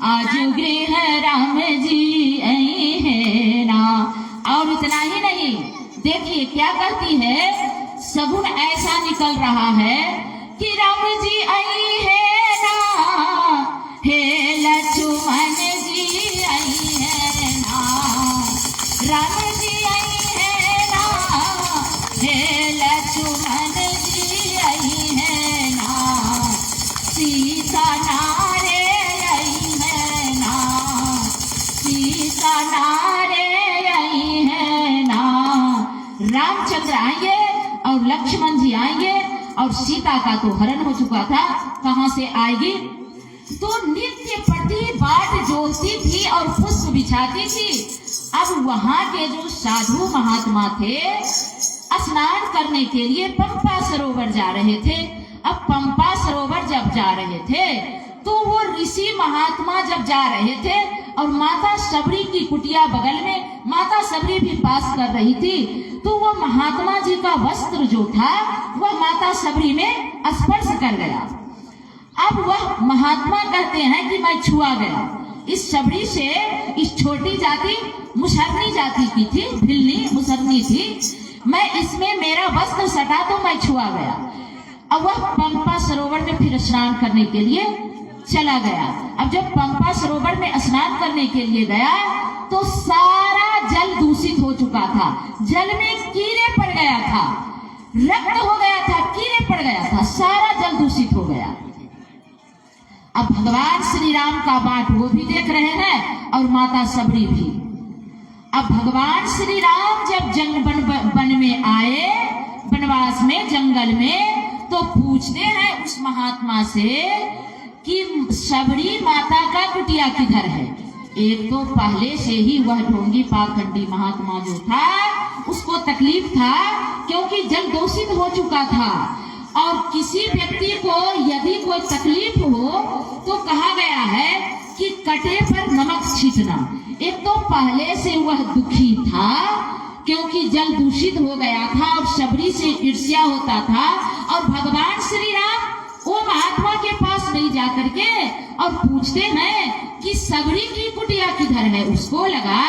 आज गृह राम जी आई है ना। और इतना ही नहीं, देखिए क्या करती है, सगुन ऐसा निकल रहा है कि राम जी आई है ना, हे लक्ष्मण जी आई है ना, राम जी आई है ना, हे लक्ष्मण जी आई है ना, सीता नारे आई है ना, सीता नारे आई है ना। रामचंद्र आएंगे और लक्ष्मण जी आएंगे और सीता का तो हरण हो चुका था, कहां से आएगी। तो नित्य प्रति बाट जोतती थी और पुष्प बिछाती थी। अब वहां के जो साधु महात्मा थे स्नान करने के लिए पंपा सरोवर जा रहे थे। अब पंपा सरोवर जब जा रहे थे तो वो ऋषि महात्मा जब जा रहे थे और माता सबरी की कुटिया बगल में माता सबरी भी पास कर रही थी, तो वो महात्मा जी का वस्त्र जो था वह माता सबरी में स्पर्श कर गया। अब वह महात्मा कहते हैं कि मैं छुआ गया। इस सबरी से इस छोटी जाति मुसहरनी जाति की थी, भिल्ली मुसहरनी थी, मैं इसमें मेरा वस्त्र सटा तो मैं छुआ गया। अब वह पंपा सरोवर में फिर स्नान करने के लिए चला गया। अब जब पंपा सरोवर में स्नान करने के लिए गया तो सारा जल दूषित हो चुका था, जल में कीड़े पड़ गया था, रक्त हो गया था, कीड़े पड़ गया था, सारा जल दूषित हो गया। अब भगवान श्री राम का बाट वो भी देख रहे हैं और माता सबरी भी। अब भगवान श्री राम जब वन में आए, वनवास में, जंगल में, तो पूछते हैं उस महात्मा से कि सबरी माता का कुटिया किधर है। एक तो पहले से ही वह ढोंगी पाखंडी महात्मा जो था उसको तकलीफ था, क्योंकि जल दूषित हो चुका था और किसी व्यक्ति को यदि कोई तकलीफ हो तो कहा गया है कि कटे पर नमक छींटना। एक तो पहले से वह दुखी था क्योंकि जल दूषित हो गया था और सबरी से ईर्ष्या होता था, और भगवान श्री राम वो महात्मा के पास नहीं जाकर के और पूछते हैं कि सबरी की कुटिया किधर है। उसको लगा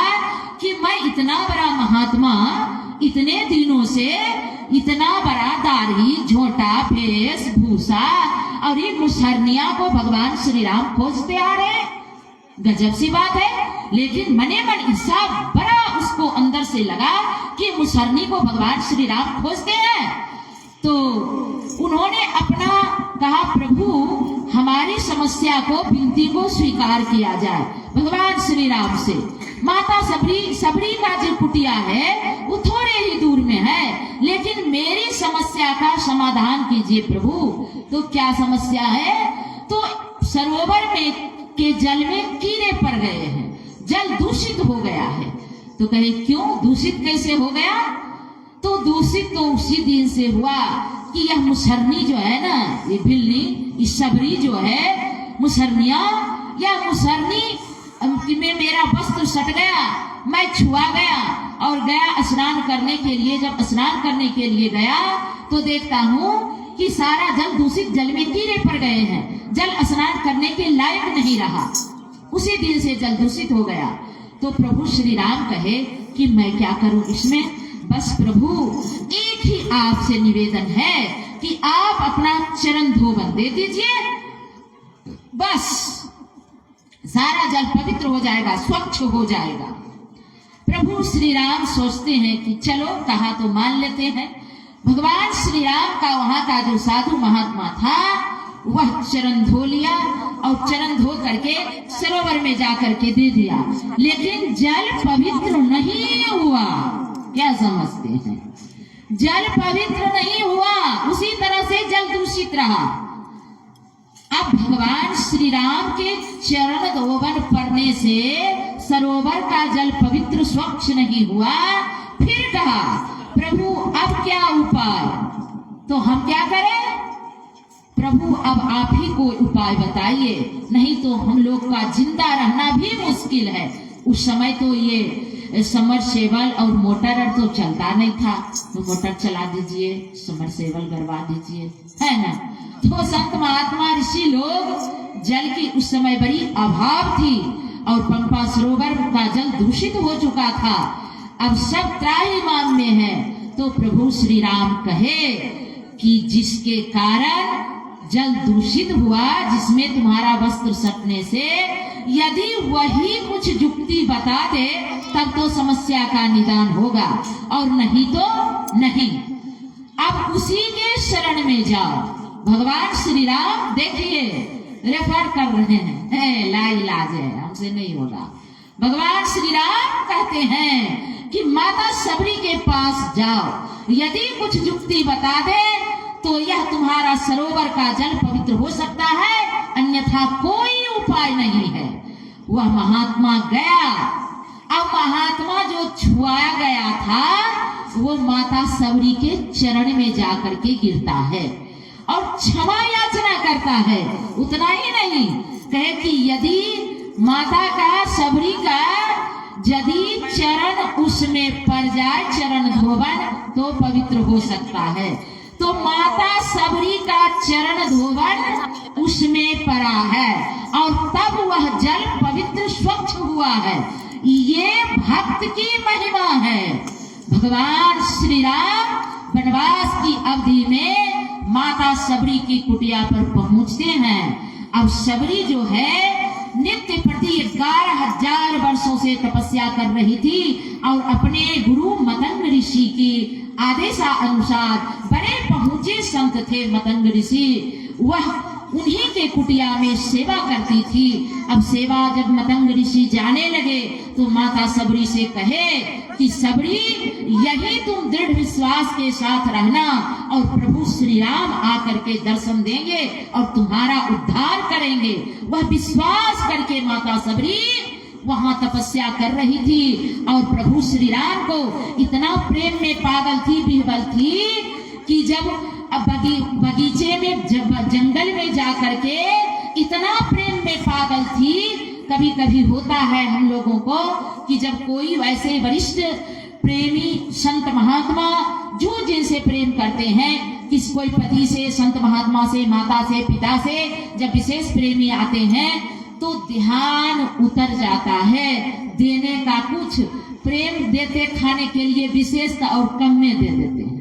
कि मैं इतना बड़ा महात्मा, इतने दिनों से इतना बड़ा दाढ़ी, झोटा, भेष भूषा और ये मुसहरनिया को भगवान श्री राम खोजते आ रहे, गजब सी बात है। लेकिन मने मन ऐसा बड़ा उसको अंदर से लगा कि मुसहरनी को भगवान श्री राम खोजते हैं। तो उन्होंने अपना कहा, प्रभु हमारी समस्या को, विनती को स्वीकार किया जाए भगवान श्री राम से। माता सबरी का जो कुटिया है वो थोड़े ही दूर में है, लेकिन मेरी समस्या का समाधान कीजिए प्रभु। तो क्या समस्या है? तो सरोवर में के जल में कीड़े पड़ गए हैं, जल दूषित हो गया है। तो कहे क्यों दूषित कैसे हो गया? तो दूषित तो उसी दिन से हुआ कि यह मुसहरनी जो है ना, ये भिल्ली, इस सबरी जो है मुसहरनिया, या मुसहरनी में मेरा वस्त्र सट गया, मैं छुआ गया और गया स्नान करने के लिए। जब स्नान करने के लिए गया तो देखता हूँ कि सारा जल दूषित, जल में कीड़े पड़ गए हैं, जल स्नान करने के लायक नहीं रहा, उसी दिन से जल दूषित हो गया। तो प्रभु श्री राम कहे कि मैं क्या करूं इसमें? बस प्रभु एक ही आपसे निवेदन है कि आप अपना चरण धोवन दे दीजिए, बस सारा जल पवित्र हो जाएगा, स्वच्छ हो जाएगा। प्रभु श्री राम सोचते हैं कि चलो कहा तो मान लेते हैं। भगवान श्री राम का वहां का जो साधु महात्मा था वह चरण धो लिया और चरण धो करके सरोवर में जाकर के दे दिया, लेकिन जल पवित्र नहीं हुआ। क्या समझते हैं? जल पवित्र नहीं हुआ, उसी तरह से जल दूषित रहा। अब भगवान श्री राम के चरण धोवन पड़ने से सरोवर का जल पवित्र स्वच्छ नहीं हुआ। फिर कहा, प्रभु अब क्या उपाय? तो हम क्या करें? प्रभु अब आप ही कोई उपाय बताइए, नहीं तो हम लोग का जिंदा रहना भी मुश्किल है। उस समय तो ये समरसेबल और मोटर तो चलता नहीं था, तो मोटर चला दीजिए, समरसेबल गड़वा दीजिए, है ना। तो संत महात्मा ऋषि लोग जल की उस समय बड़ी अभाव थी और पंपा सरोवर का जल दूषित हो चुका था। अब सब त्राहिमाम में है। तो प्रभु श्री राम कहे कि जिसके कारण जल दूषित हुआ, जिसमें तुम्हारा वस्त्र सटने से, यदि वही कुछ युक्ति बता दे तब तो समस्या का निदान होगा, और नहीं तो नहीं। अब उसी के शरण में जाओ। भगवान श्री राम देखिए रेफर कर रहे हैं, लाइलाज है, हमसे नहीं होगा। भगवान श्री राम कहते हैं कि माता सबरी के पास जाओ, यदि कुछ युक्ति बता दे तो यह तुम्हारा सरोवर का जल पवित्र हो सकता है, अन्यथा कोई उपाय नहीं है। वह महात्मा गया। अब महात्मा जो छुआया गया था वो माता सबरी के चरण में जाकर के गिरता है और क्षमा याचना करता है। उतना ही नहीं, कहे कि यदि माता का सबरी का यदि चरण उसमें पड़ जाए, चरण धोवन, तो पवित्र हो सकता है। तो माता सबरी का चरण धोवन उसमें पड़ा है और तब वह जल पवित्र स्वच्छ हुआ है। ये भक्त की महिमा है। भगवान श्री राम वनवास की अवधि में माता सबरी की कुटिया पर पहुंचते हैं। अब सबरी जो है नित्य प्रति 11,000 वर्षों से तपस्या कर रही थी और अपने गुरु मतंग ऋषि की आदेशानुसार, बड़े पहुंचे संत थे मतंग ऋषि, वह उन्हीं के कुटिया में सेवा करती थी। अब सेवा जब मतंग ऋषि जाने लगे तो माता सबरी से कहे कि सबरी, यही तुम दृढ़ विश्वास के साथ रहना और प्रभु श्री राम आकर के दर्शन देंगे और तुम्हारा उद्धार करेंगे। वह विश्वास करके माता सबरी वहां तपस्या कर रही थी और प्रभु श्री राम को इतना प्रेम में पागल थी, विह्वल थी कि जब बगीचे में, जंगल में जा करके इतना प्रेम में पागल थी। कभी कभी होता है हम लोगों को कि जब कोई वैसे वरिष्ठ प्रेमी संत महात्मा जो जिनसे प्रेम करते हैं, किस कोई पति से, संत महात्मा से, माता से, पिता से, जब विशेष प्रेमी आते हैं तो ध्यान उतर जाता है देने का। कुछ प्रेम देते खाने के लिए विशेष और कम में दे देते हैं।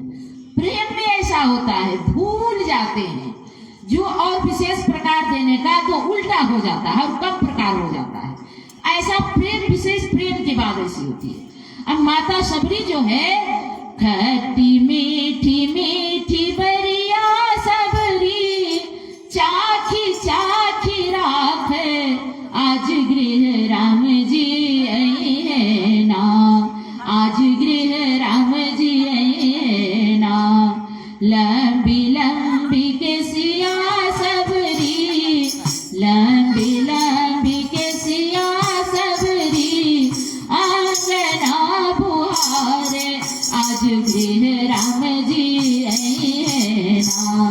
प्रेम में ऐसा होता है, भूल जाते हैं जो और विशेष प्रकार देने का तो उल्टा हो जाता है और कम प्रकार हो जाता है। ऐसा प्रेम, विशेष प्रेम की बात ऐसी होती है। अब माता सबरी जो है, खट्टी मीठी मीठी बरिया सबरी, चाखी चाखी राख आज गृह राम जी आई है ना, आज गृह राम जी आई है ना। लंबी लंबी केसिया सबरी, लंबी लंबी केसिया सबरी, आंगना बुहारे आज गृह राम जी आई है ना,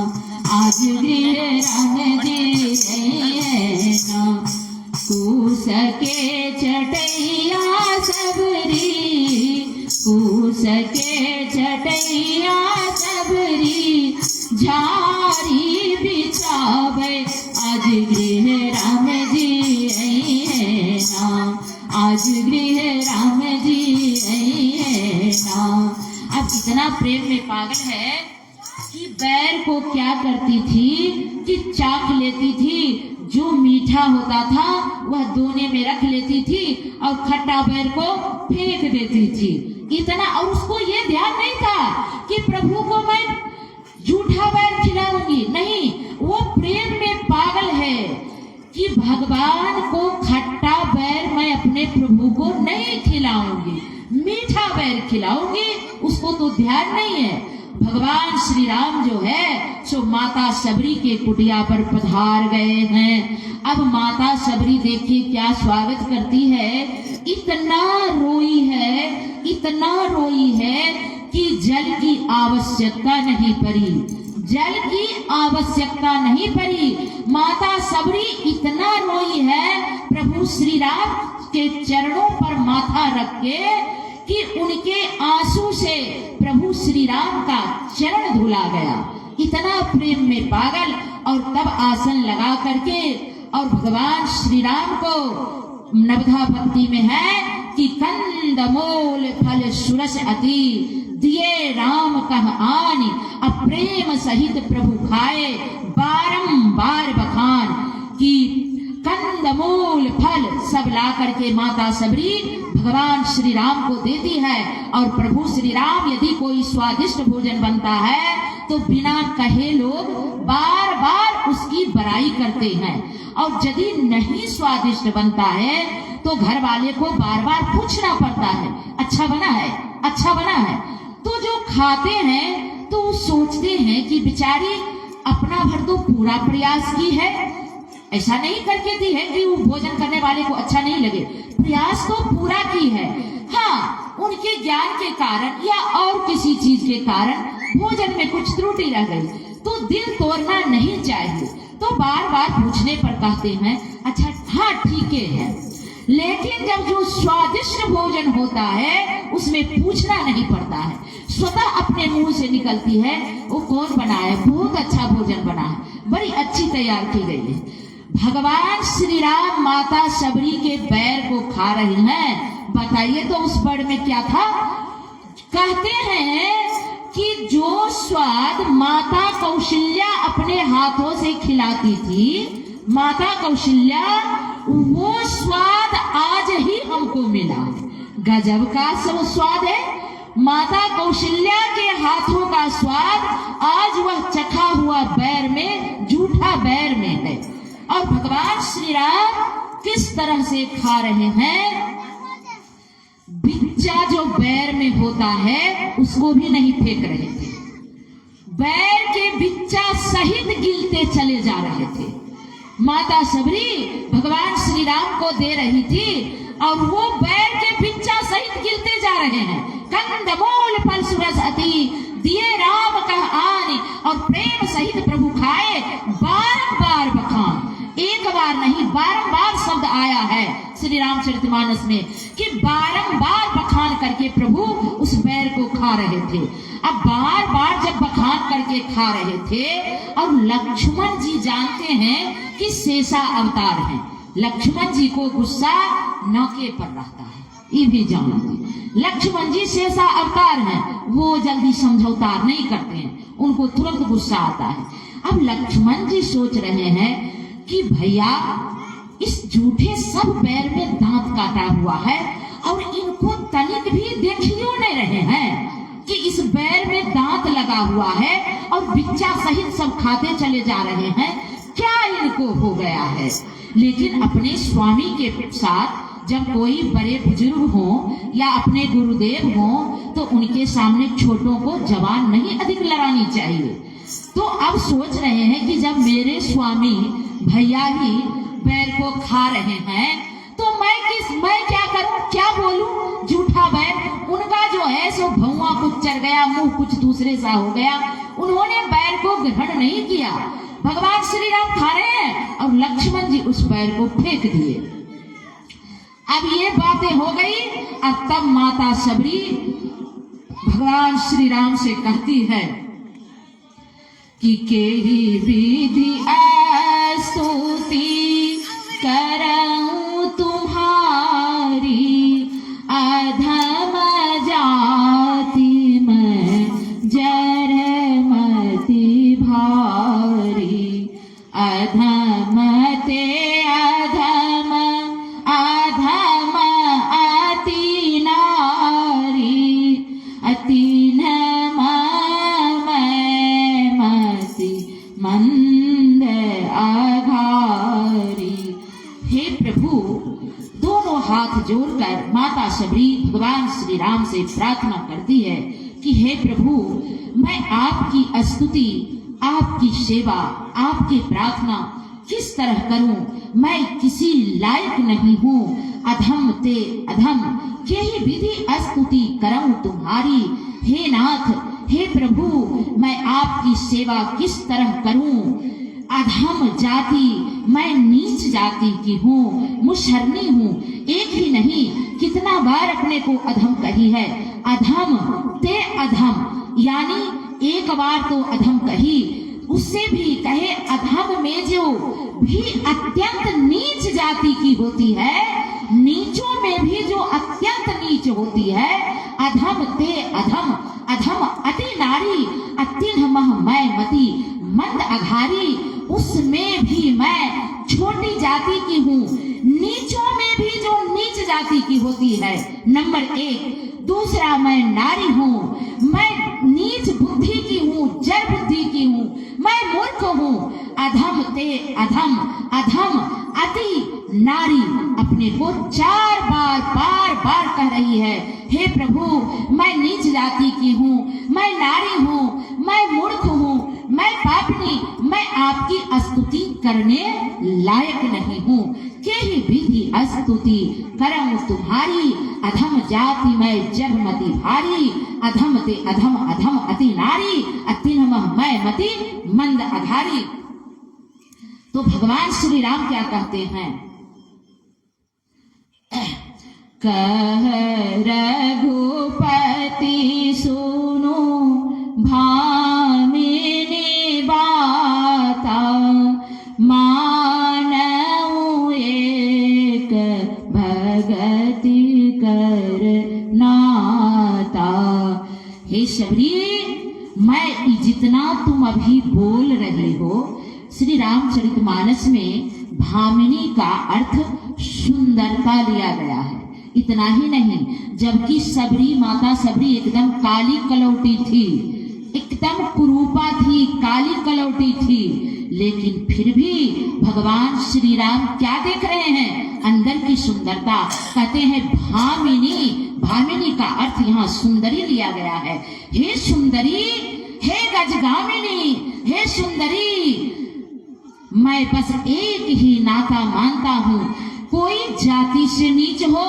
आज गृह राम जी आई है ना। कूस के चटैया सबरी, कूस के चटैया सबरी, झारी बिछावे आज गृह राम जी आई है ना, आज गृह राम जी आई है ना। अब इतना प्रेम में पागल है कि बैर को क्या करती थी कि चाख लेती थी, जो मीठा होता था वह दोने में रख लेती थी और खट्टा बैर को फेंक देती थी। इतना, और उसको ये ध्यान नहीं था कि प्रभु को मैं झूठा बैर खिलाऊंगी, नहीं, वो प्रेम में पागल है कि भगवान को खट्टा बैर मैं अपने प्रभु को नहीं खिलाऊंगी, मीठा बैर खिलाऊंगी, उसको तो ध्यान नहीं है। भगवान श्री राम जो है सो माता सबरी के कुटिया पर पधार गए हैं। अब माता सबरी देखिए क्या स्वागत करती है। इतना रोई है, इतना रोई है कि जल की आवश्यकता नहीं पड़ी, जल की आवश्यकता नहीं पड़ी। माता सबरी इतना रोई है, प्रभु श्री राम के चरणों पर माथा रख के कि उनके आंसू से प्रभु श्री राम का चरण धुला गया। इतना प्रेम में पागल और तब आसन लगा करके और भगवान श्री राम को नवधा भक्ति में है कि कंदमूल फल सुरस अति दिए राम कह आनी, अब प्रेम सहित प्रभु खाए बारंबार बखान। कि कंदमूल फल सब ला करके माता सबरी भगवान श्री राम को देती है। और प्रभु श्री राम यदि कोई स्वादिष्ट भोजन बनता है तो बिना कहे लोग बार बार उसकी बड़ाई करते हैं, और यदि नहीं स्वादिष्ट बनता है तो घर वाले को बार बार पूछना पड़ता है, अच्छा बना है, अच्छा बना है। तो जो खाते हैं तो सोचते हैं कि बेचारी अपना भर तो पूरा प्रयास की है, ऐसा नहीं करके दी है कि वो भोजन करने वाले को अच्छा नहीं लगे, प्रयास तो पूरा की है। हाँ, उनके ज्ञान के कारण या और किसी चीज के कारण भोजन में कुछ त्रुटि रह गई तो दिल तोड़ना नहीं चाहिए। तो बार बार पूछने पर कहते हैं अच्छा हाँ ठीक है। लेकिन जब जो स्वादिष्ट भोजन होता है उसमें पूछना नहीं पड़ता है, स्वतः अपने मुंह से निकलती है वो कौन बना है, बहुत अच्छा भोजन बना है, बड़ी अच्छी तैयार की गई है। भगवान श्री राम माता सबरी के बैर को खा रहे हैं। बताइए तो उस बैर में क्या था? कहते हैं कि जो स्वाद माता कौशल्या अपने हाथों से खिलाती थी, माता कौशल्या, वो स्वाद आज ही हमको मिला। गजब का सब स्वाद है। माता कौशल्या के हाथों का स्वाद आज वह चखा हुआ बैर में, जूठा बैर में है। और भगवान श्री राम किस तरह से खा रहे हैं? बिच्चा जो बैर में होता है उसको भी नहीं फेंक रहे थे, बैर के बिच्चा सहित गिलते चले जा रहे थे। माता सबरी भगवान श्री राम को दे रही थी और वो बैर के बिच्चा सहित गिलते जा रहे हैं। कंदमूल फल सुरस अति दिए राम कह आनी, और प्रेम सहित प्रभु खाए बारंबार बखान। एक बार नहीं बारंबार शब्द आया है श्री रामचरितमानस में कि बारंबार बखान करके प्रभु उस बैर को खा रहे थे। अब बार बार जब बखान करके खा रहे थे, और लक्ष्मण जी जानते हैं कि शेषा अवतार है, लक्ष्मण जी को गुस्सा नौके पर रहता है, ये भी जानते। लक्ष्मण जी शेषा अवतार हैं, वो जल्दी समझौता नहीं करते हैं, उनको तुरंत गुस्सा आता है। अब लक्ष्मण जी सोच रहे हैं कि भैया इस झूठे सब पैर में दांत काटा हुआ है और इनको तनिक भी देखियो नहीं रहे हैं कि इस पैर में दांत लगा हुआ है और बिच्चा सहित सब खाते चले जा रहे हैं, क्या इनको हो गया है। लेकिन अपने स्वामी के साथ जब कोई बड़े बुजुर्ग हो या अपने गुरुदेव हो तो उनके सामने छोटों को जबान नहीं अधिक लड़ानी चाहिए। तो अब सोच रहे हैं कि जब मेरे स्वामी भैया ही बैर को खा रहे हैं तो मैं क्या करूं, क्या बोलूं? झूठा बैर उनका जो है सो भौवा कुछ चढ़ गया, मुंह कुछ दूसरे सा हो गया, उन्होंने बैर को ग्रहण नहीं किया। भगवान श्री राम खा रहे हैं और लक्ष्मण जी उस बैर को फेंक दिए। अब ये बातें हो गई। अब तब माता सबरी भगवान श्री राम से कहती है कि केही विधि स्तुति करऊं तुम्हारी, अधम जाति में जरमति भारी, अधम ते अधम अधम अति नारी, अति मंद आघारी। हे प्रभु, दोनों हाथ जोड़कर माता सबरी भगवान श्री राम से प्रार्थना करती है कि हे प्रभु, मैं आपकी स्तुति, आपकी सेवा, आपकी प्रार्थना किस तरह करूं? मैं किसी लायक नहीं हूँ। अधम ते अधम के ही विधि स्तुति करऊं तुम्हारी। हे नाथ, हे प्रभु, मैं आपकी सेवा किस तरह करूं? अधम जाति, मैं नीच जाति की हूँ, मुशर्नी हूँ। एक ही नहीं, कितना बार अपने को अधम कही है। अधम ते अधम, यानी एक बार तो अधम कही उससे भी कहे अधम में जो भी अत्यंत नीच जाति की होती है, नीचों में भी जो अत्यंत नीच होती है, अधम ते अधम, अधम अति नारी, अतिन्ह मह मैं मति मंद अघारी, उसमें भी मैं छोटी जाति की हूँ। नीचों में भी जो नीच जाति की होती है, नंबर 1। दूसरा, मैं नारी हूँ, मैं नीच बुद्धि की हूँ, जड़ बुद्धि की हूँ, मैं मूर्ख हूँ। अधम ते अधम, अधम अति नारी अपने को 4 बार बार बार कह रही है। हे प्रभु, मैं नीच जाति की हूँ, मैं नारी हूँ, मैं मूर्ख हूँ, मैं पापनी, मैं आपकी स्तुति करने लायक नहीं हूँ। के ही विधि स्तुति करम तुम्हारी, अधम जाति मैं जगमति भारी, अधम ते अधम, अधम अति नारी, अतिन्ह मैं मति मंद अघारी। तो भगवान श्री राम क्या कहते हैं? कह रघुपति सुनो भामिनी बाता, मानऊ एक भगति कर नाता। हे शबरी, मैं जितना तुम अभी बोल रहे हो, श्री रामचरितमानस में भामिनी का अर्थ सुंदरता लिया गया है। इतना ही नहीं, जबकि सबरी माता सबरी एकदम काली कलौटी थी, एकदम कुरूपा थी, काली कलौटी थी, लेकिन फिर भी भगवान श्री राम क्या देख रहे हैं? अंदर की सुंदरता। कहते हैं भामिनी, भामिनी का अर्थ यहाँ सुंदरी लिया गया है। हे सुंदरी, हे गजगामिनी, हे सुंदरी, मैं बस एक ही नाता मानता हूँ। कोई जाति से नीच हो,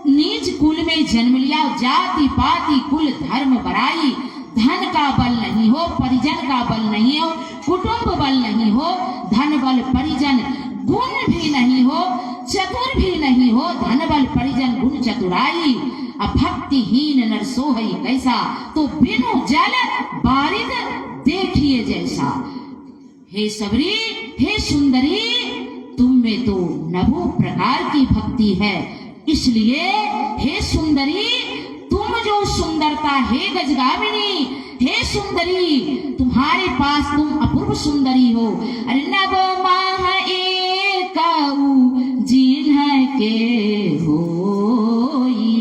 नीच कुल में जन्म लिया, जाति पाति कुल धर्म बराई, धन का बल नहीं हो, परिजन का बल नहीं हो, कुटुंब बल नहीं हो, धन बल परिजन गुण भी नहीं हो, चतुर भी नहीं हो, धन बल परिजन गुण चतुराई, अभक्तिहीन नर सोहई कैसा, तो बिनु जल बारिद देखिए जैसा। हे सबरी, हे सुंदरी, तुम में तो नभो प्रकार की भक्ति है, इसलिए हे सुंदरी, तुम जो सुंदरता, हे गजगामिनी, हे सुंदरी, तुम्हारे पास तुम अपूर्व सुंदरी हो। अरे नभ माह एकऊ जिन्ह के होई,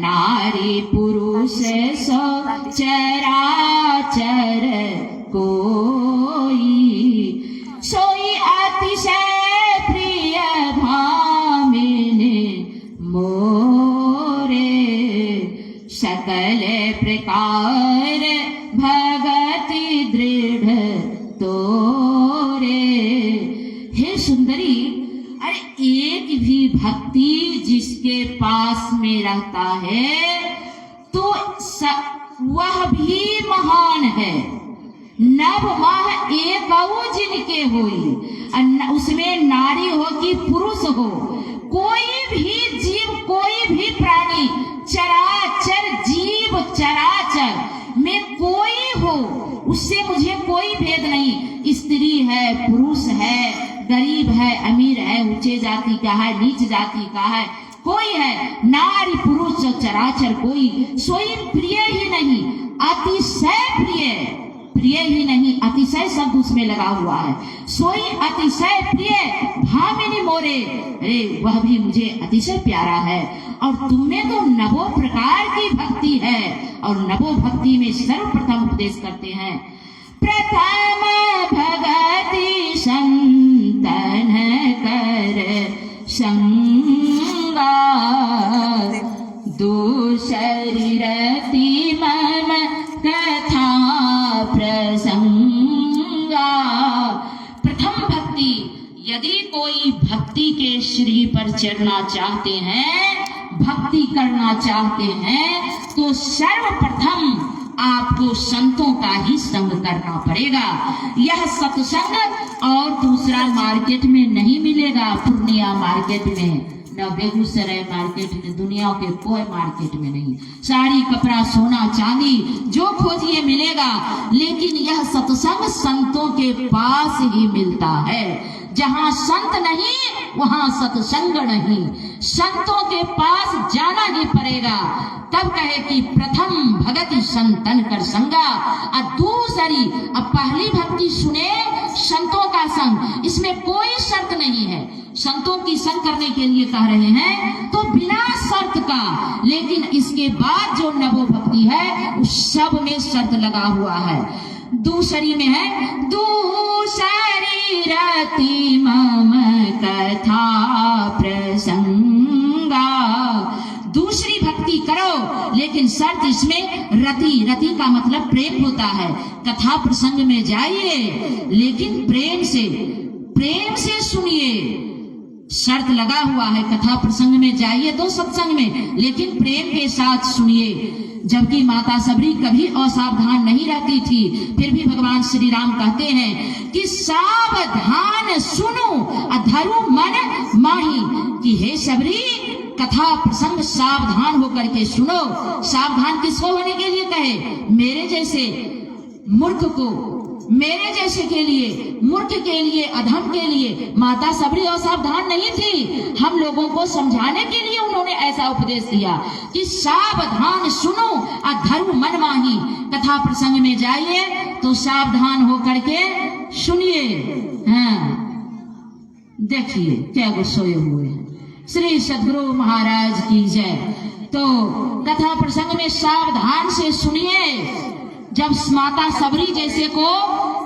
नारी पुरुष सो चराचर कोई, सोई अतिशय प्रिय भामिनी मोरे, सकल प्रकार भगति दृढ़ तोरे। हे सुंदरी, अरे एक भी भक्ति जिसके पास में रहता है तो वह भी महान है। नभ माह एकऊ जिनके होई, उसमें नारी हो कि पुरुष हो, कोई भी जीव, कोई भी प्राणी, चराचर जीव, चराचर में कोई हो, उससे मुझे कोई भेद नहीं। स्त्री है, पुरुष है, गरीब है, अमीर है, ऊंचे जाति का है, नीच जाति का है, कोई है, नारी पुरुष चराचर कोई, सोई प्रिय ही नहीं, अतिशय प्रिय, प्रिय ही नहीं, अतिशय शब्द उसमें लगा हुआ है। सोई अतिशय प्रिय भामिनी मोरे, अरे वह भी मुझे अतिशय प्यारा है। और तुम्हें तो नवो प्रकार की भक्ति है, और नवो भक्ति में सर्वप्रथम उपदेश करते हैं, प्रथम भगति संतन कर संगा, दूसरी रति मम कथा प्रसंगा। प्रथम भक्ति, यदि कोई भक्ति के श्री पर चढ़ना चाहते हैं, भक्ति करना चाहते हैं, तो सर्वप्रथम आपको संतों का ही संग करना पड़ेगा। यह सत्संग और दूसरा मार्केट में नहीं मिलेगा, पूर्णिया मार्केट में न बेगूसराय मार्केट में, दुनिया के कोई मार्केट में नहीं। साड़ी, कपड़ा, सोना, चांदी जो खोजिए मिलेगा, लेकिन यह सत्संग संतों के पास ही मिलता है। जहाँ संत नहीं वहाँ सत्संग नहीं, संतों के पास जाना ही पड़ेगा। तब कहे कि प्रथम भगति संतन कर संगा, और दूसरी, अब पहली भक्ति सुने संतों का संग, इसमें कोई शर्त नहीं है। संतों की संग करने के लिए कह रहे हैं तो बिना शर्त का, लेकिन इसके बाद जो नवो भक्ति है उस सब में शर्त लगा हुआ है। दूसरी में है, दूसरी रति मम कथा प्रसंगा, दूसरी भक्ति करो, लेकिन शर्त इसमें रति, रति का मतलब प्रेम होता है। कथा प्रसंग में जाइए, लेकिन प्रेम से सुनिए। शर्त लगा हुआ है, कथा प्रसंग में जाइए तो सत्संग में, लेकिन प्रेम के साथ सुनिए। जबकि माता सबरी कभी असावधान नहीं रहती थी, फिर भी भगवान श्री राम कहते हैं कि सावधान सुनो अधरु मन माही, कि हे सबरी कथा प्रसंग सावधान होकर के सुनो। सावधान किसको होने के लिए कहे? मेरे जैसे मूर्ख को, मेरे जैसे के लिए, मूर्ख के लिए, अधम के लिए। माता सबरी असावधान नहीं थी, हम लोगों को समझाने के लिए उन्होंने ऐसा उपदेश दिया कि सावधान सुनो अधर्म मन माही। कथा प्रसंग में जाइए तो सावधान होकर के सुनिए। हाँ, देखिए क्या वो सोए हुए हैं। श्री सद्गुरु महाराज की जय। तो कथा प्रसंग में सावधान से सुनिए। जब माता सबरी जैसे को,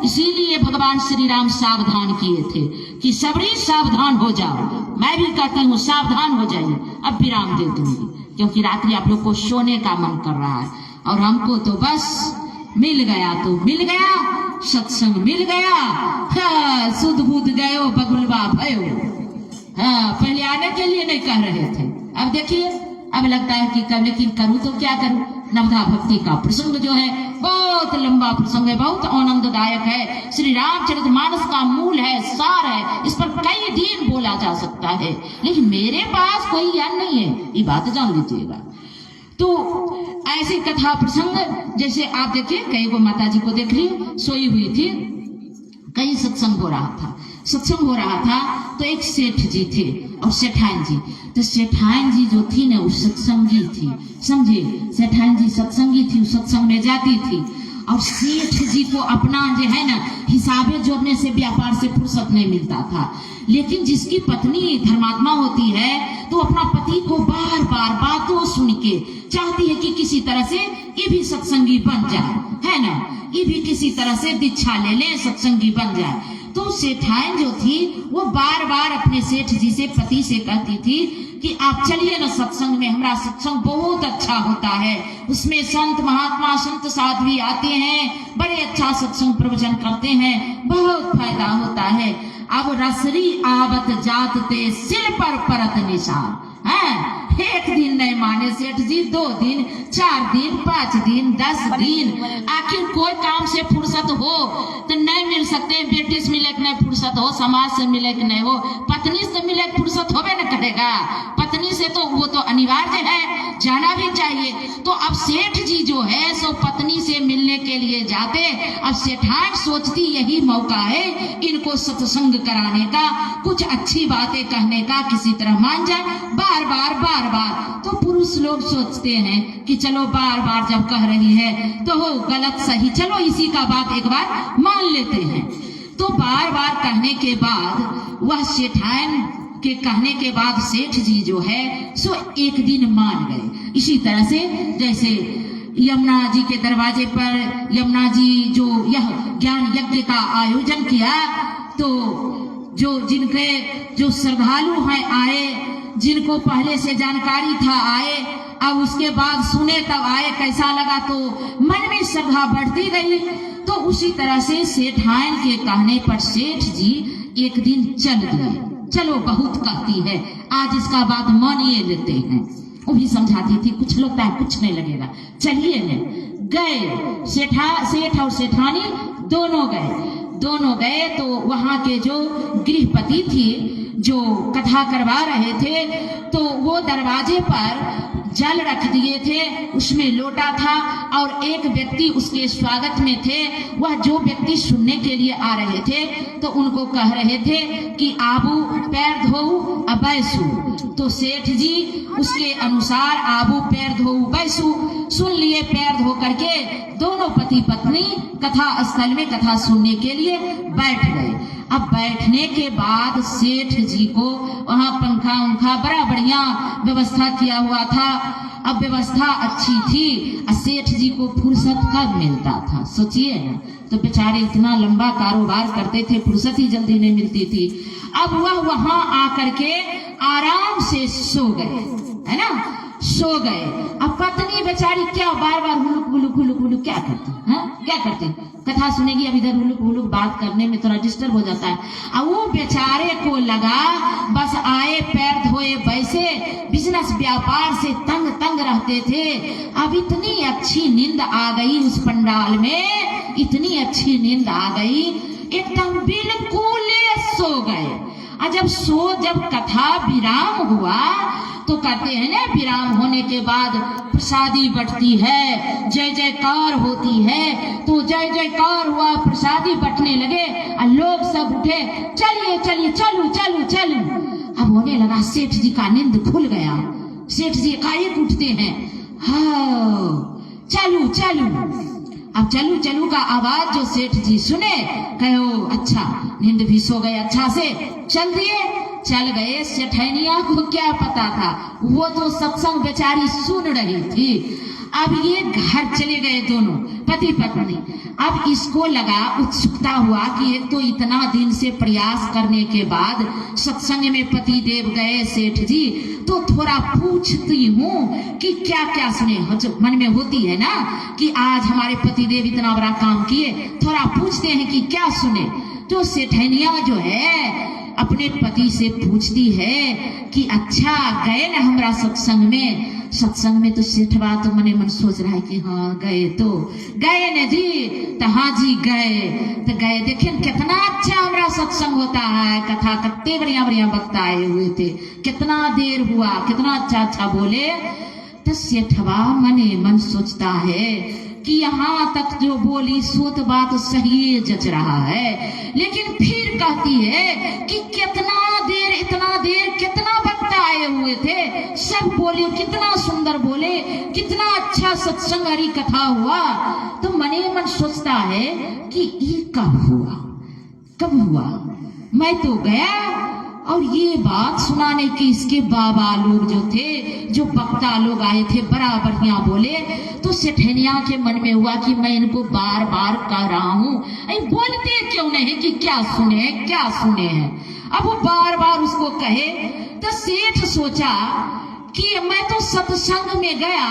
इसीलिए भगवान श्री राम सावधान किए थे कि सबरी सावधान हो जाओ। मैं भी कहती हूँ सावधान हो जाइए। अब विराम दे दूंगी, क्योंकि रात्रि आप लोग को सोने का मन कर रहा है, और हमको तो बस मिल गया तो मिल गया, सत्संग मिल गया। हाँ, सुध बुध गयो बगुलवा भयो। हाँ, पहले आने के लिए नहीं कह रहे थे, अब देखिए अब लगता है कि कब, लेकिन करूँ तो क्या करूँ। नवधा भक्ति का प्रसंग जो है बहुत लंबा प्रसंग है, बहुत आनंददायक है। श्री रामचरितमानस का मूल है, सार है। इस पर कई दिन बोला जा सकता है, लेकिन मेरे पास कोई ज्ञान नहीं है, ये बात जान लीजिएगा। तो ऐसी कथा प्रसंग जैसे आप देखिए, कई वो माता जी को देख ली सोई हुई थी, कहीं सत्संग हो रहा था। सत्संग हो रहा था तो एक सेठ जी थे और सेठान जी। तो सेठान जी जो थी ना वो सत्संगी थी, समझे। सेठान जी सत्संगी थी, सत्संग में जाती थी। और सेठ जी को अपना जो है ना हिसाबे जोड़ने से, व्यापार से फुर्सत नहीं मिलता था। लेकिन जिसकी पत्नी धर्मात्मा होती है तो अपना पति को बार बार बातों सुन के चाहती है कि किसी तरह से ये भी सत्संगी बन जाए, है ना, ये भी किसी तरह से दीक्षा ले ले, सत्संगी बन जाए। तो सेठान जो थी वो बार बार अपने सेठ जी से, पति से कहती थी कि आप चलिए ना सत्संग में, हमारा सत्संग बहुत अच्छा होता है, उसमें संत महात्मा, संत साध्वी आते हैं, बड़े अच्छा सत्संग प्रवचन करते हैं, बहुत फायदा होता है। अब रसरी आवत जात ते सिल पर परत निशान है। एक दिन नहीं माने सेठ जी, 2 दिन, 4 दिन, 5 दिन, 10 दिन। आखिर कोई काम से फुर्सत हो तो नहीं मिल सकते। बेटी से मिले नहीं फुर्सत हो, समाज से मिले कि नहीं हो, पत्नी से मिले फुर्सत होवे न करेगा। पत्नी से तो वो तो अनिवार्य है, जाना भी चाहिए। तो अब सेठ जी जो है सो पत्नी से मिलने के लिए जाते। अब सेठान सोचती यही मौका है इनको सत्संग कराने का, कुछ अच्छी बातें कहने का, किसी तरह मान जाए। बार बार तो पुरुष लोग सोचते हैं कि चलो बार बार जब कह रही है तो हो गलत सही, चलो इसी का बात एक बार मान लेते हैं। तो बार बार कहने के बाद, वह सेठान के कहने के बाद सेठ जी जो है सो एक दिन मान गए। इसी तरह से जैसे यमुना जी के दरवाजे पर यमुना जी जो यह ज्ञान यज्ञ का आयोजन किया, तो जिनके जो श्रद्धालु हैं आए, जिनको पहले से जानकारी था आए, अब उसके बाद सुने तब आए, कैसा लगा तो मन में श्रद्धा बढ़ती गई। तो उसी तरह से सेठान के कहने पर सेठ जी एक दिन चल गए। चलो बहुत कहती है, आज इसका बात मान ये लेते हैं। वो भी समझाती थी, कुछ लगता है कुछ नहीं लगेगा, चलिए न गए। सेठ और सेठानी दोनों गए। तो वहां के जो गृहपति थी, जो कथा करवा रहे थे तो वो दरवाजे पर जल रख दिए थे, उसमें लोटा था और एक व्यक्ति उसके स्वागत में थे। वह जो व्यक्ति सुनने के लिए आ रहे थे तो उनको कह रहे थे कि आबू पैर धोऊ अब बैसू। तो सेठ जी उसके अनुसार आबू पैर धोऊ बैसू सुन लिए। पैर धो करके दोनों पति पत्नी कथा स्थल में कथा सुनने के लिए बैठ गए। अब बैठने के बाद सेठ जी को वहाँ पंखा उंखा बड़ा बढ़िया व्यवस्था किया हुआ था। अब व्यवस्था अच्छी थी। सेठ जी को फुर्सत कब मिलता था सोचिए ना। तो बेचारे इतना लंबा कारोबार करते थे, फुर्सत ही जल्दी नहीं मिलती थी। अब वह वहां आकर के आराम से सो गए, है ना, सो गए। अब पत्नी बेचारी क्या बार बार हुलुक हुलुक हुलुक हुलुक क्या करती, क्या करती, कथा सुनेगी, अब इधर हुलुक हुलुक बात करने में थोड़ा डिस्टर्ब हो जाता है। अब वो बेचारे को लगा बस आए पैर धोए वैसे बिजनेस व्यापार से तंग तंग रहते थे। अब इतनी अच्छी नींद आ गई उस पंडाल में, इतनी अच्छी नींद आ गई, एकदम बिल्कुल सो गए। जब कथा विराम हुआ तो कहते हैं ना, विराम होने के बाद प्रसादी बटती है, जय जयकार होती है। तो जय जयकार हुआ, प्रसादी बटने लगे और लोग सब उठे, चलिए चलिए चलो चलो चलो। अब होने लगा, सेठ जी का नींद खुल गया। सेठ जी एकाएक उठते हैं, हाँ चलो चलो। अब चलू चलू का आवाज जो सेठ जी सुने, कहो अच्छा नींद भी सो गए, अच्छा से चल दिए, चल गए। सेठनिया को क्या पता था, वो तो सत्संग बेचारी सुन रही थी। अब ये घर चले गए दोनों पति पत्नी। अब इसको लगा, उत्सुकता हुआ कि एक तो इतना दिन से प्रयास करने के बाद सत्संग में पति देव गए सेठ जी, तो थोड़ा पूछती हूँ कि क्या क्या सुने। मन में होती है ना कि आज हमारे पति देव इतना बड़ा काम किए, थोड़ा पूछते हैं कि क्या सुने। तो सेठनिया जो है अपने पति से पूछती है कि अच्छा गए ना हमारा सत्संग में। सत्संग में तो सेठवा तो मने मन सोच रहा है कि हाँ गए न जी। तो हाँ जी गए, तो गए, देखें कितना अच्छा हमारा सत्संग होता है, कथा कितने बढ़िया बढ़िया वक्ता आए हुए थे, कितना देर हुआ, कितना अच्छा अच्छा बोले। तो सेठवा मने मन सोचता है कि यहाँ तक जो बोली सो तो बात सही जच रहा है, लेकिन फिर कहती है कि कितना देर, इतना देर, कितना वक्ता आए हुए थे, सब बोले, कितना सुंदर बोले, कितना अच्छा सत्संग हरि कथा हुआ। तो मने मन सोचता है कि ये कब हुआ, मैं तो गया। और ये बात सुनाने के इसके बाबा लोग जो थे, जो वक्ता लोग आए थे, बड़ा बढ़िया बोले। तो सेठनिया के मन में हुआ कि मैं इनको बार बार कह रहा हूँ, बोलते क्यों नहीं कि क्या सुने हैं। अब वो बार बार उसको कहे। तो सेठ सोचा कि मैं तो सत्संग में गया,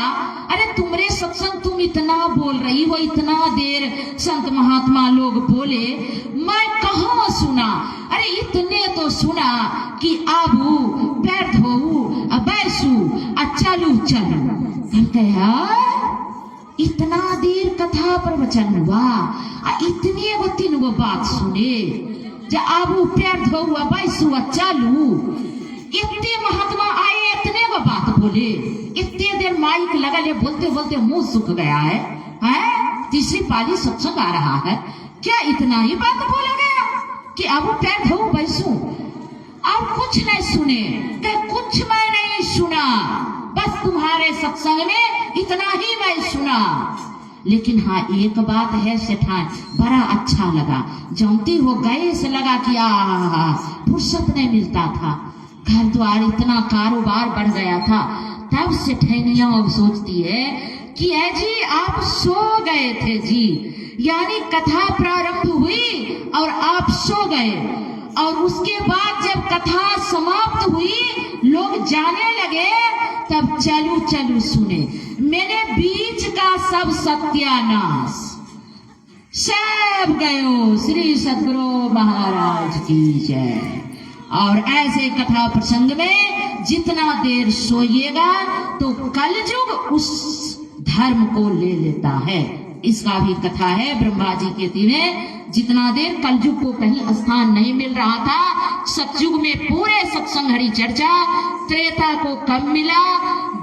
अरे तुमरे सत्संग तुम इतना बोल रही हो, इतना देर संत महात्मा लोग बोले, मैं कहाँ सुना। अरे इतने तो सुना कि आबू पैर धोऊ बैसू चलू चलू। हम कहा इतना देर कथा प्रवचन हुआ, इतने वो 3 बात सुने, जो आबू पैर धोऊ बैसू चलू। इतने महात्मा आए, इतने वो बात बोले, इतने देर माइक लगा ले, बोलते बोलते मुंह सूख गया है, तीसरी पाली सत्संग आ रहा है, क्या इतना ही बात बोला गया कि अब पैर धो बैसू और कुछ नहीं सुने। कुछ मैं नहीं सुना, बस तुम्हारे सत्संग में इतना ही मैं सुना। लेकिन हाँ एक बात है सेठान, बड़ा अच्छा लगा, जानती हो गए से लगा कि फुर्सत नहीं मिलता था, घर द्वार इतना कारोबार बढ़ गया था। तब सेठनिया सोचती है कि जी आप सो गए थे जी, यानी कथा प्रारंभ हुई और आप सो गए, और उसके बाद जब कथा समाप्त हुई लोग जाने लगे, तब चलू चलू सुने। मैंने बीच का सब सत्यानाश, सब गयो। श्री सद्गुरु महाराज की जय। और ऐसे कथा प्रसंग में जितना देर सोइएगा तो कलयुग उस धर्म को ले लेता है। इसका भी कथा है ब्रह्मा जी के में। जितना देर कलयुग को कहीं स्थान नहीं मिल रहा था, सतयुग में पूरे सत्संग हरि चर्चा, त्रेता को कम मिला,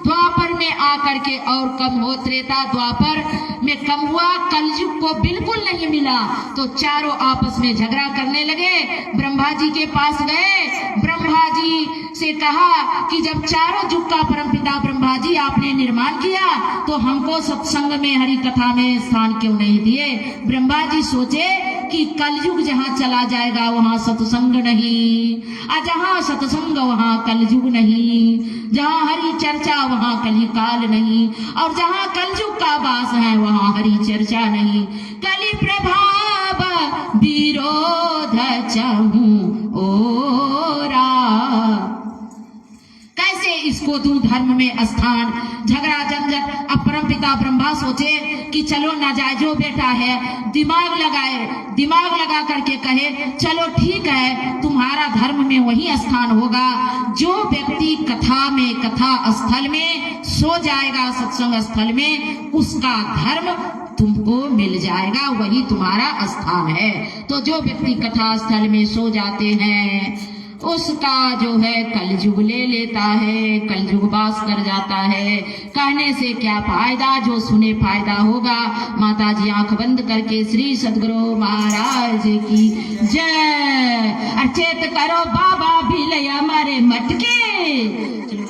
द्वापर में आकर के और कम हो, त्रेता द्वापर में कम हुआ, कलयुग को बिल्कुल नहीं मिला, तो चारों आपस में झगड़ा करने लगे। ब्रह्मा जी के पास गए, ब्रह्मा जी से कहा कि जब चारों युग का परमपिता ब्रह्मा जी आपने निर्माण किया तो हमको सत्संग में हरि कथा में स्थान क्यों नहीं दिए। ब्रह्मा जी सोचे कि कलयुग जहाँ चला जाएगा वहाँ सत्संग नहीं, और जहाँ सत्संग वहाँ कलयुग नहीं, जहाँ हरि चर्चा वहाँ कलिकाल नहीं, और जहाँ कलयुग का वास है वहाँ हरि चर्चा नहीं। कलि प्रभाव विरोध चहु ओरा, कैसे इसको दूं धर्म में स्थान, झगड़ा झंझट। अब परमपिता ब्रह्मा सोचे कि चलो नाजायजो बेटा है, दिमाग लगा करके कहे चलो ठीक है, तुम्हारा धर्म में वही स्थान होगा, जो व्यक्ति कथा स्थल में सो जाएगा, सत्संग स्थल में, उसका धर्म तुमको मिल जाएगा, वही तुम्हारा स्थान है। तो जो व्यक्ति कथा स्थल में सो जाते हैं उसका जो है कलयुग ले लेता है, कलयुग वास कर जाता है। कहने से क्या फायदा, जो सुने फायदा होगा। माता जी आंख बंद करके श्री सद्गुरु महाराज की जय। अचेत करो बाबा भी हमारे मटके। चलो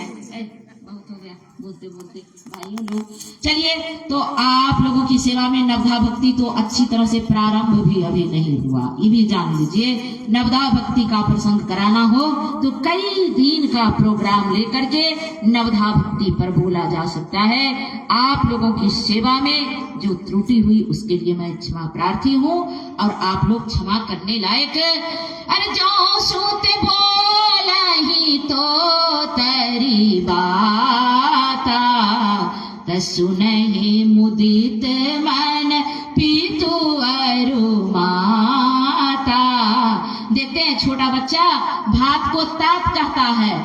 बहुत हो गया बोलते बोलते भाइयों लोग। चलिए, तो आप लोगों की सेवा में नवधा भक्ति तो अच्छी तरह से प्रारंभ भी अभी नहीं हुआ, ये भी जान लीजिए। नवधा भक्ति का प्रसंग कराना हो तो कई दिन का प्रोग्राम लेकर के नवधा भक्ति पर बोला जा सकता है। आप लोगों की सेवा में जो त्रुटि हुई उसके लिए मैं क्षमा प्रार्थी हूँ, और आप लोग क्षमा करने लायक। अरे जो सोते बोला ही तो तरी बाता, सुनहि मुदित मन पीतु अरु माता। देखते हैं छोटा बच्चा भात को तात कहता है,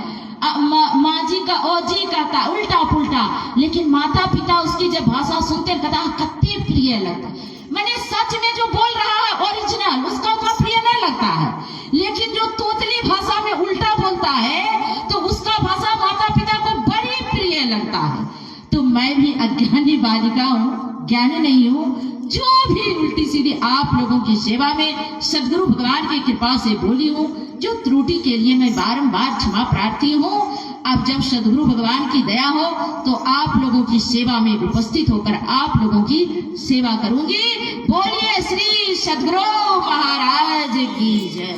माँ जी का ओ जी कहता, उल्टा पुल्टा, लेकिन माता पिता उसकी जब भाषा सुनते कहता कत्ते प्रिय लगता। मैंने सच में जो बोल रहा है ओरिजिनल, उसका उतना प्रिय नहीं लगता है, लेकिन जो तोतली भाषा में उल्टा बोलता है तो उसका भाषा माता पिता को बड़ी प्रिय लगता है। तो मैं भी अज्ञानी बालिका हूँ, ज्ञानी नहीं हूँ। जो भी उल्टी सीधी आप लोगों की सेवा में सद्गुरु भगवान की कृपा से बोली हूँ, जो त्रुटि के लिए मैं बारंबार क्षमा प्रार्थी हूँ। अब जब सद्गुरु भगवान की दया हो तो आप लोगों की सेवा में उपस्थित होकर आप लोगों की सेवा करूंगी। बोलिए श्री सद्गुरु महाराज की जय।